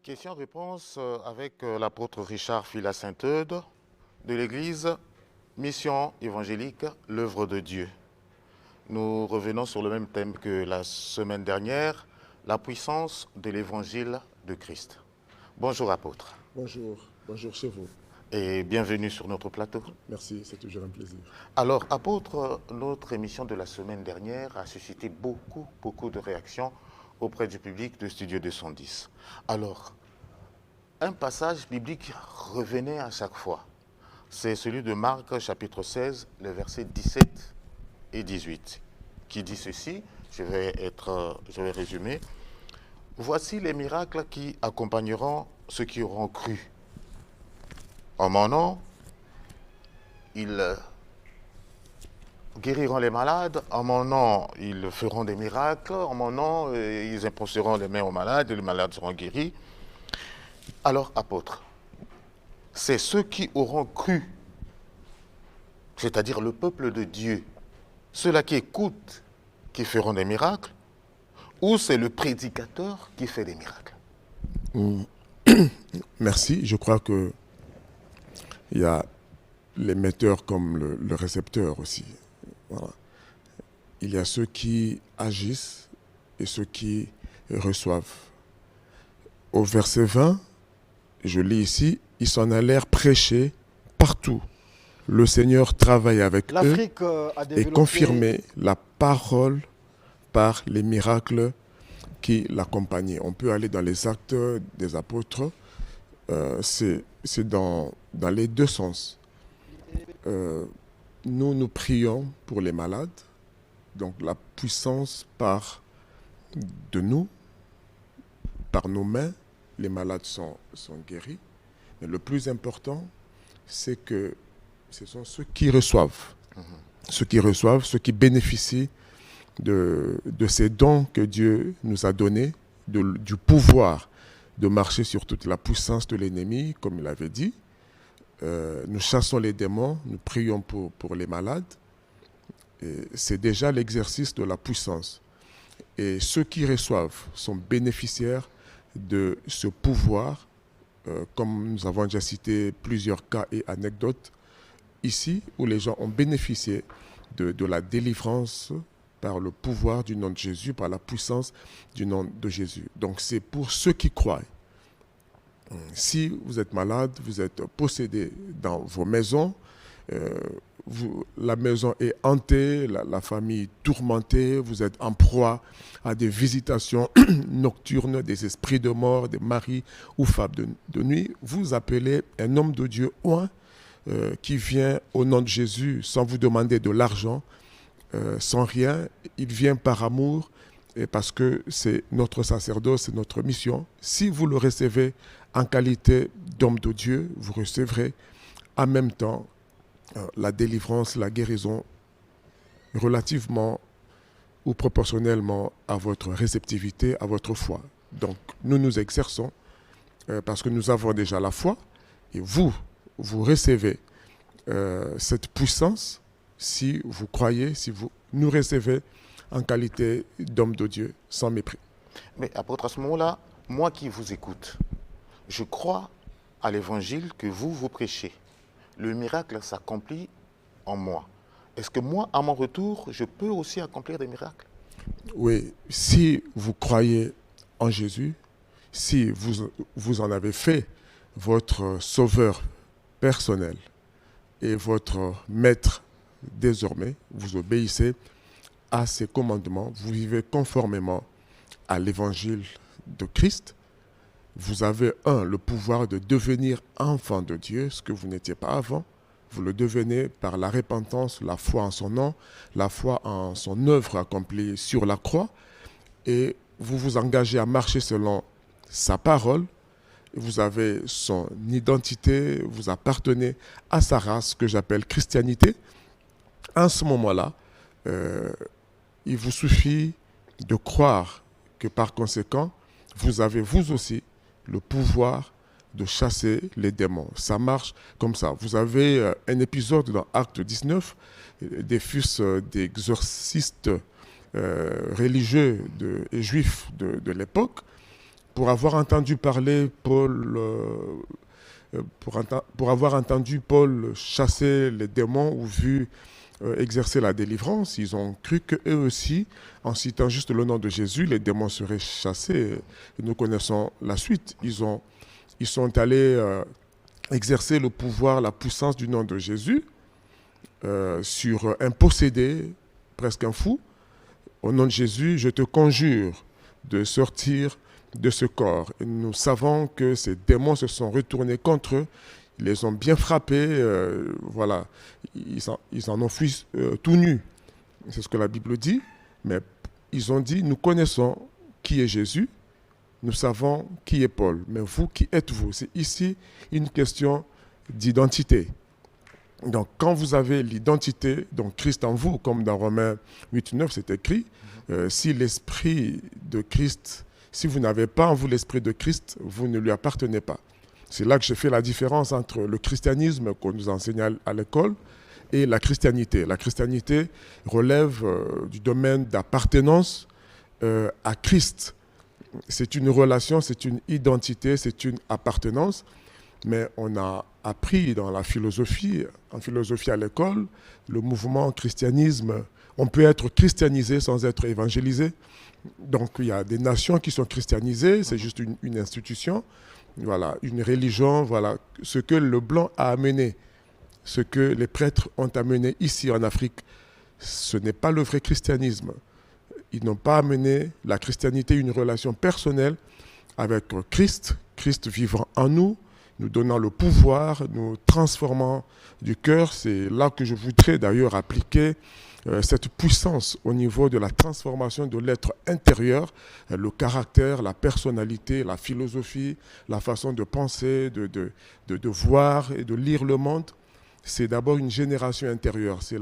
Question-réponse avec l'apôtre Richard Fila-Saint-Eudes de l'Église Mission évangélique, l'œuvre de Dieu. Nous revenons sur le même thème que la semaine dernière, la puissance de l'évangile de Christ. Bonjour apôtre. Bonjour chez vous. Et bienvenue sur notre plateau. Merci, c'est toujours un plaisir. Alors apôtre, notre émission de la semaine dernière a suscité beaucoup de réactions auprès du public de Studio 210. Alors, un passage biblique revenait à chaque fois. C'est celui de Marc chapitre 16, les versets 17 et 18, qui dit ceci, je vais résumer. Voici les miracles qui accompagneront ceux qui auront cru. En mon nom, ils guériront les malades. En mon nom, ils feront des miracles. En mon nom, ils imposeront les mains aux malades et les malades seront guéris. Alors, apôtre, c'est ceux qui auront cru, c'est-à-dire le peuple de Dieu, ceux-là qui écoutent, qui feront des miracles, ou c'est le prédicateur qui fait des miracles? Merci, je crois que il y a l'émetteur comme le récepteur aussi. Voilà. Il y a ceux qui agissent et ceux qui reçoivent. Au verset 20, je lis ici, ils s'en allèrent prêcher partout. Le Seigneur travaille avec eux et confirmait la parole par les miracles qui l'accompagnaient. On peut aller dans les actes des apôtres, c'est dans les deux sens. Nous prions pour les malades, donc la puissance part de nous, par nos mains, les malades sont guéris. Mais le plus important, c'est que ce sont ceux qui reçoivent. Ceux qui bénéficient de ces dons que Dieu nous a donnés, du pouvoir de marcher sur toute la puissance de l'ennemi, comme il avait dit. Nous chassons les démons, nous prions pour les malades. C'est déjà l'exercice de la puissance. Et ceux qui reçoivent sont bénéficiaires de ce pouvoir, comme nous avons déjà cité plusieurs cas et anecdotes ici, où les gens ont bénéficié de la délivrance par le pouvoir du nom de Jésus, par la puissance du nom de Jésus. Donc c'est pour ceux qui croient. Si vous êtes malade, vous êtes possédé dans vos maisons, la maison est hantée, la famille tourmentée, vous êtes en proie à des visitations nocturnes, des esprits de mort, des maris ou femmes de nuit, vous appelez un homme de Dieu oint qui vient au nom de Jésus sans vous demander de l'argent, sans rien. Il vient par amour et parce que c'est notre sacerdoce, c'est notre mission. Si vous le recevez en qualité d'homme de Dieu, vous recevrez en même temps la délivrance, la guérison relativement ou proportionnellement à votre réceptivité, à votre foi. Donc nous nous exerçons parce que nous avons déjà la foi et vous recevez cette puissance si vous croyez, si vous nous recevez en qualité d'homme de Dieu, sans mépris. Mais apôtre, à ce moment-là, moi qui vous écoute, je crois à l'évangile que vous prêchez. Le miracle s'accomplit en moi. Est-ce que moi, à mon retour, je peux aussi accomplir des miracles? Oui, si vous croyez en Jésus, si vous en avez fait votre sauveur personnel et votre maître désormais, vous obéissez à ses commandements, vous vivez conformément à l'évangile de Christ, vous avez le pouvoir de devenir enfant de Dieu, ce que vous n'étiez pas avant. Vous le devenez par la repentance, la foi en son nom, la foi en son œuvre accomplie sur la croix. Et vous vous engagez à marcher selon sa parole. Vous avez son identité, vous appartenez à sa race que j'appelle christianité. En ce moment-là, il vous suffit de croire que par conséquent, vous avez vous aussi le pouvoir de chasser les démons. Ça marche comme ça. Vous avez un épisode dans Acte 19, des fils d'exorcistes religieux et juifs de l'époque pour avoir entendu parler Paul, pour avoir entendu Paul chasser les démons ou vu exercer la délivrance, ils ont cru qu'eux aussi, en citant juste le nom de Jésus, les démons seraient chassés. Et nous connaissons la suite. Ils sont allés exercer le pouvoir, la puissance du nom de Jésus sur un possédé, presque un fou. Au nom de Jésus, je te conjure de sortir de ce corps. Et nous savons que ces démons se sont retournés contre eux. Ils les ont bien frappés, voilà. Ils en ont fui tout nus. C'est ce que la Bible dit. Mais ils ont dit, nous connaissons qui est Jésus, nous savons qui est Paul. Mais vous, qui êtes-vous? C'est ici une question d'identité. Donc, quand vous avez l'identité, donc Christ en vous, comme dans Romains 8-9, c'est écrit, si l'esprit de Christ, si vous n'avez pas en vous l'esprit de Christ, vous ne lui appartenez pas. C'est là que je fais la différence entre le christianisme qu'on nous enseigne à l'école et la christianité. La christianité relève du domaine d'appartenance à Christ. C'est une relation, c'est une identité, c'est une appartenance. Mais on a appris dans la philosophie, en philosophie à l'école, le mouvement christianisme, on peut être christianisé sans être évangélisé. Donc il y a des nations qui sont christianisées, c'est juste une institution, voilà, une religion, voilà, ce que le blanc a amené, ce que les prêtres ont amené ici en Afrique, ce n'est pas le vrai christianisme. Ils n'ont pas amené la christianité, une relation personnelle avec Christ, Christ vivant en nous, nous donnant le pouvoir, nous transformant du cœur. C'est là que je voudrais d'ailleurs appliquer cette puissance au niveau de la transformation de l'être intérieur, le caractère, la personnalité, la philosophie, la façon de penser, de voir et de lire le monde. C'est d'abord une génération intérieure, c'est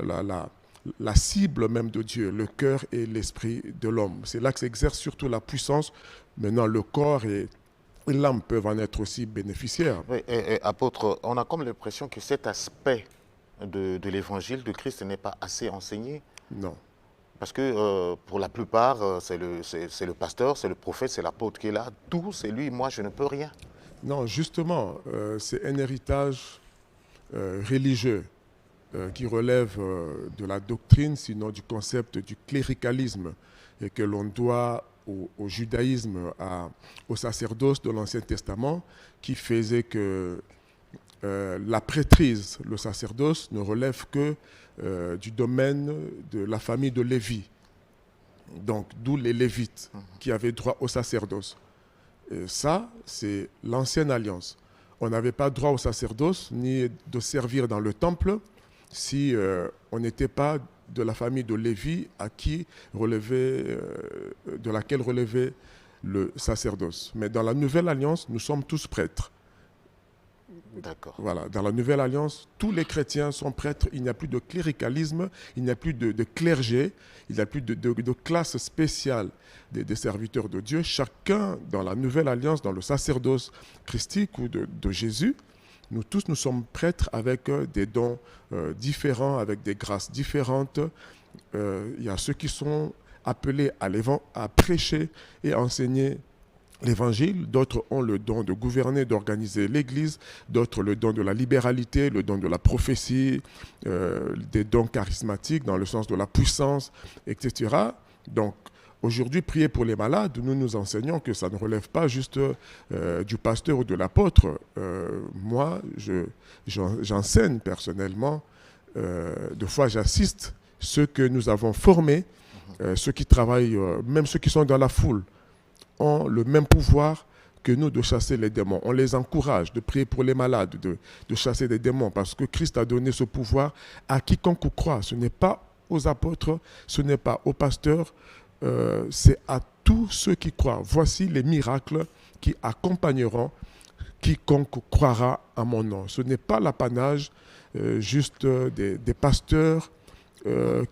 la cible même de Dieu, le cœur et l'esprit de l'homme. C'est là que s'exerce surtout la puissance. Maintenant, le corps et l'âme peuvent en être aussi bénéficiaires. Oui, apôtre, on a comme l'impression que cet aspect de l'évangile de Christ n'est pas assez enseigné. Non. Parce que pour la plupart, c'est le pasteur, c'est le prophète, c'est l'apôtre qui est là. Tout, c'est lui, moi, je ne peux rien. Non, justement, c'est un héritage religieux qui relève de la doctrine, sinon du concept du cléricalisme, et que l'on doit au judaïsme, au sacerdoce de l'Ancien Testament, qui faisait que la prêtrise, le sacerdoce, ne relève que du domaine de la famille de Lévi. Donc, d'où les Lévites qui avaient droit au sacerdoce. Et ça, c'est l'ancienne alliance. On n'avait pas droit au sacerdoce, ni de servir dans le temple, si on n'était pas de la famille de Lévi de laquelle relevait le sacerdoce. Mais dans la nouvelle alliance, nous sommes tous prêtres. D'accord. Voilà. Dans la nouvelle alliance, tous les chrétiens sont prêtres. Il n'y a plus de cléricalisme, il n'y a plus de clergé, il n'y a plus de classe spéciale des serviteurs de Dieu. Chacun, dans la nouvelle alliance, dans le sacerdoce christique ou de Jésus, nous tous, nous sommes prêtres avec des dons différents, avec des grâces différentes. Il y a ceux qui sont appelés à prêcher et enseigner l'évangile. D'autres ont le don de gouverner, d'organiser l'Église. D'autres le don de la libéralité, le don de la prophétie, des dons charismatiques dans le sens de la puissance, etc. Donc, aujourd'hui, prier pour les malades, nous nous enseignons que ça ne relève pas juste du pasteur ou de l'apôtre. Moi, j'enseigne personnellement. Des fois, j'assiste ceux que nous avons formés, ceux qui travaillent, même ceux qui sont dans la foule, ont le même pouvoir que nous de chasser les démons. On les encourage de prier pour les malades, de chasser des démons, parce que Christ a donné ce pouvoir à quiconque croit. Ce n'est pas aux apôtres, ce n'est pas aux pasteurs, c'est à tous ceux qui croient. Voici les miracles qui accompagneront quiconque croira à mon nom. Ce n'est pas l'apanage juste des pasteurs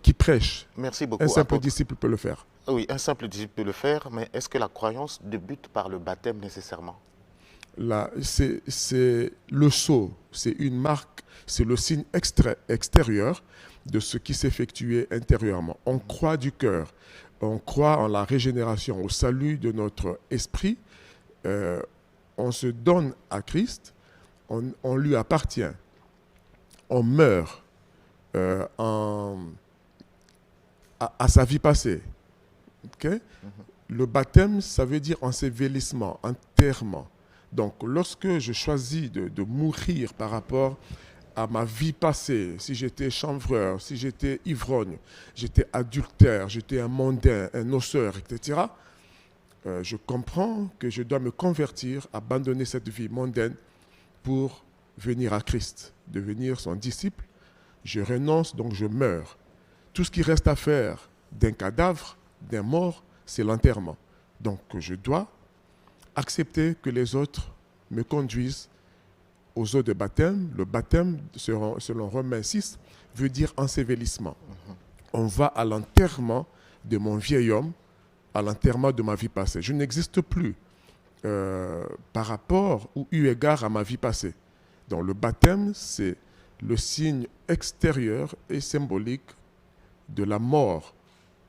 qui prêchent. Merci beaucoup. Un simple disciple peut le faire. Oui, un simple disciple peut le faire, mais est-ce que la croyance débute par le baptême nécessairement? Là, c'est le sceau, c'est une marque, c'est le signe extérieur de ce qui s'effectuait intérieurement. On croit du cœur. on croit en la régénération, au salut de notre esprit, on se donne à Christ, on lui appartient, on meurt à sa vie passée. Okay? Le baptême, ça veut dire ensevelissement, enterrement. Donc, lorsque je choisis de mourir par rapport à ma vie passée, si j'étais chanvreur, si j'étais ivrogne, j'étais adultère, j'étais un mondain, un noceur, etc., je comprends que je dois me convertir, abandonner cette vie mondaine pour venir à Christ, devenir son disciple. Je renonce, donc je meurs. Tout ce qui reste à faire d'un cadavre, d'un mort, c'est l'enterrement. Donc je dois accepter que les autres me conduisent aux eaux de baptême. Le baptême, selon Romains 6, veut dire ensevelissement. On va à l'enterrement de mon vieil homme, à l'enterrement de ma vie passée. Je n'existe plus par rapport ou eu égard à ma vie passée. Donc le baptême, c'est le signe extérieur et symbolique de la mort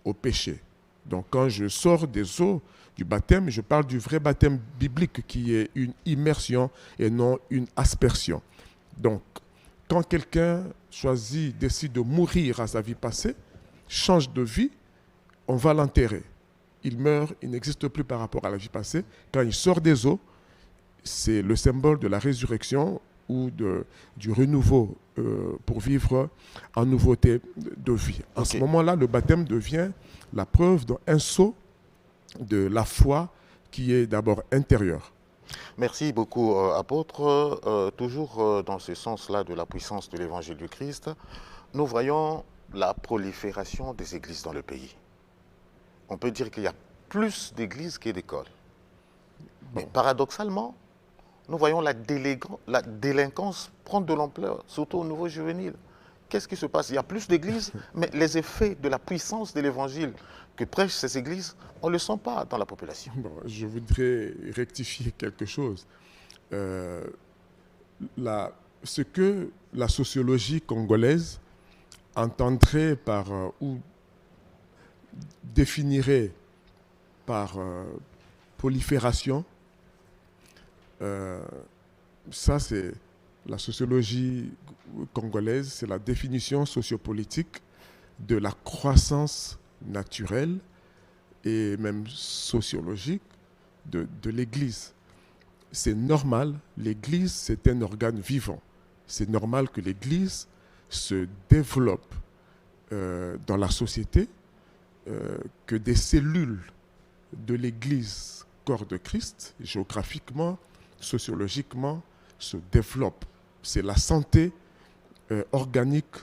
au péché. Donc quand je sors des eaux du baptême, je parle du vrai baptême biblique qui est une immersion et non une aspersion. Donc quand quelqu'un choisit, décide de mourir à sa vie passée, change de vie, on va l'enterrer. Il meurt, il n'existe plus par rapport à la vie passée. Quand il sort des eaux, c'est le symbole de la résurrection ou du renouveau pour vivre en nouveauté de vie. En ce moment-là, le baptême devient la preuve d'un saut de la foi qui est d'abord intérieure. Merci beaucoup, apôtre. Toujours dans ce sens-là de la puissance de l'évangile du Christ, nous voyons la prolifération des églises dans le pays. On peut dire qu'il y a plus d'églises que d'écoles. Mais paradoxalement, nous voyons la délinquance prendre de l'ampleur, surtout au niveau juvénile. Qu'est-ce qui se passe? Il y a plus d'églises, mais les effets de la puissance de l'évangile que prêchent ces églises, on ne le sent pas dans la population. Bon, je voudrais rectifier quelque chose. Ce que la sociologie congolaise entendrait par ou définirait par prolifération, ça c'est la sociologie congolaise, c'est la définition sociopolitique de la croissance naturelle et même sociologique de l'Église. C'est normal, l'Église c'est un organe vivant. C'est normal que l'Église se développe dans la société, que des cellules de l'Église, corps de Christ, géographiquement, sociologiquement, se développent. C'est la santé organique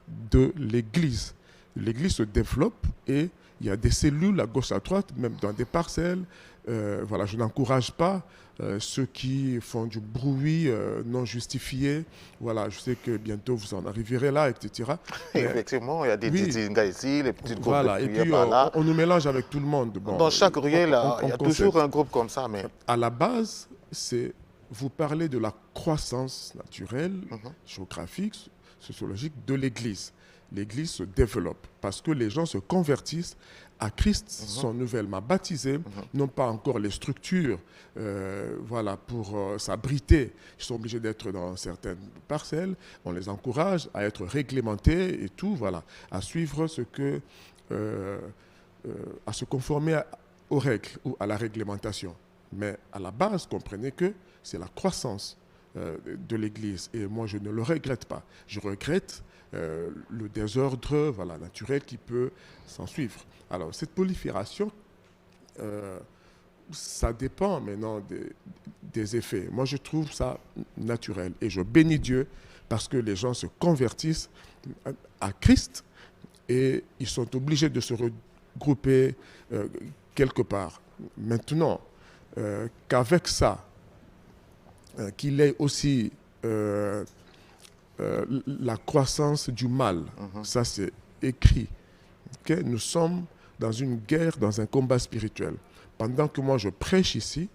de l'Église. L'Église se développe et il y a des cellules à gauche, à droite, même dans des parcelles. Voilà, je n'encourage pas ceux qui font du bruit non justifié. Voilà, je sais que bientôt vous en arriverez là, etc. Effectivement, il y a des Ditinga ici, les petites groupes voilà, de et puis par là. on nous mélange avec tout le monde. Bon, dans chaque ruelle, il y a toujours un groupe comme ça. Mais à la base, vous parlez de la croissance naturelle, géographique, sociologique de l'Église. L'Église se développe parce que les gens se convertissent à Christ, sont nouvellement baptisés, n'ont pas encore les structures voilà, pour s'abriter. Ils sont obligés d'être dans certaines parcelles. On les encourage à être réglementés et tout, voilà, à suivre ce que, à se conformer aux règles ou à la réglementation. Mais à la base, comprenez que c'est la croissance de l'Église. Et moi, je ne le regrette pas. Je regrette le désordre voilà, naturel qui peut s'en suivre. Alors, cette prolifération, ça dépend maintenant des effets. Moi, je trouve ça naturel. Et je bénis Dieu parce que les gens se convertissent à Christ et ils sont obligés de se regrouper quelque part. Maintenant, qu'avec ça, qu'il ait aussi la croissance du mal. Ça, c'est écrit. Okay? Nous sommes dans une guerre, dans un combat spirituel. Pendant que moi, je prêche ici,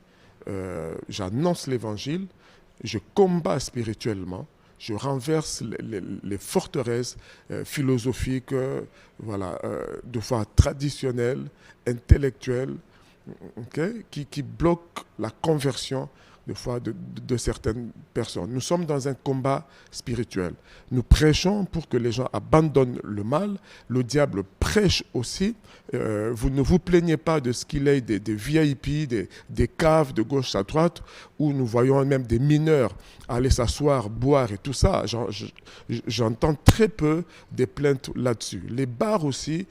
j'annonce l'évangile, je combats spirituellement, je renverse les forteresses philosophiques, voilà, de foi traditionnelles, intellectuelles, okay, qui bloquent la conversion de foi de certaines personnes. Nous sommes dans un combat spirituel. Nous prêchons pour que les gens abandonnent le mal. Le diable prêche aussi. Vous ne vous plaignez pas de ce qu'il est des VIP, des caves de gauche à droite, où nous voyons même des mineurs aller s'asseoir, boire et tout ça. J'entends très peu des plaintes là-dessus. Les bars aussi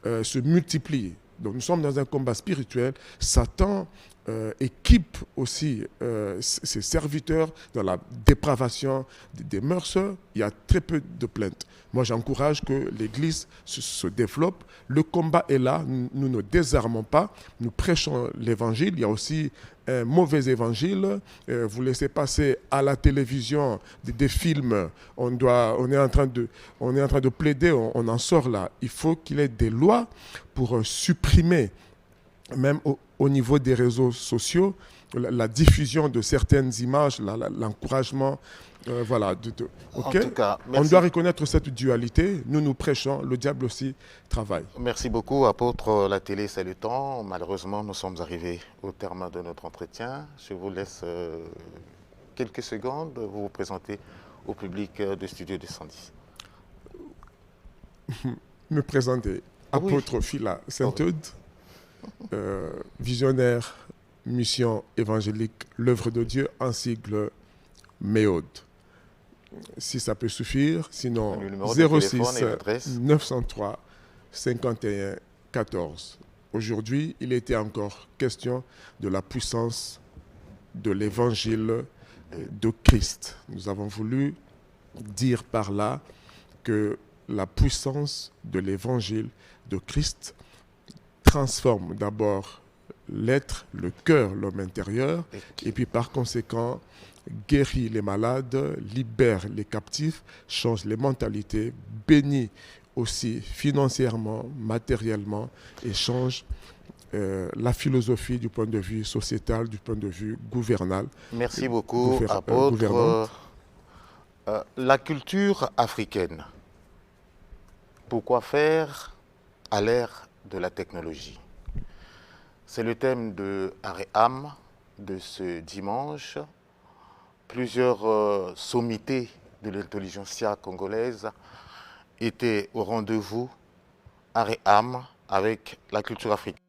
se multiplient. Donc nous sommes dans un combat spirituel. Satan équipe aussi ses serviteurs dans la dépravation des mœurs. Il y a très peu de plaintes. Moi, j'encourage que l'Église se développe. Le combat est là. Nous ne désarmons pas. Nous prêchons l'Évangile. Il y a aussi un mauvais évangile. Vous laissez passer à la télévision des films. On est en train de plaider. On en sort là. Il faut qu'il y ait des lois pour supprimer, même au niveau des réseaux sociaux, la diffusion de certaines images, l'encouragement, voilà. Okay? En tout cas, on doit reconnaître cette dualité. Nous prêchons, le diable aussi travaille. Merci beaucoup, apôtre. La télé, c'est le temps. Malheureusement, nous sommes arrivés au terme de notre entretien. Je vous laisse quelques secondes. Vous vous présentez au public de Studio 210. Me présenter. Apôtre Phila Saint-Eudes, visionnaire, mission évangélique, l'œuvre de Dieu, en sigle MEOD. Si ça peut suffire, sinon 06 903 51 14. Aujourd'hui, il était encore question de la puissance de l'évangile de Christ. Nous avons voulu dire par là que la puissance de l'évangile de Christ transforme d'abord l'être, le cœur, l'homme intérieur, et puis par conséquent guérit les malades, libère les captifs, change les mentalités, bénit aussi financièrement, matériellement, et change la philosophie du point de vue sociétal, du point de vue gouvernal. Merci beaucoup, apôtre. La culture africaine. Pourquoi faire à l'ère de la technologie? C'est le thème de Aréam de ce dimanche. Plusieurs sommités de l'intelligentsia congolaise étaient au rendez-vous. Aréam avec la culture africaine.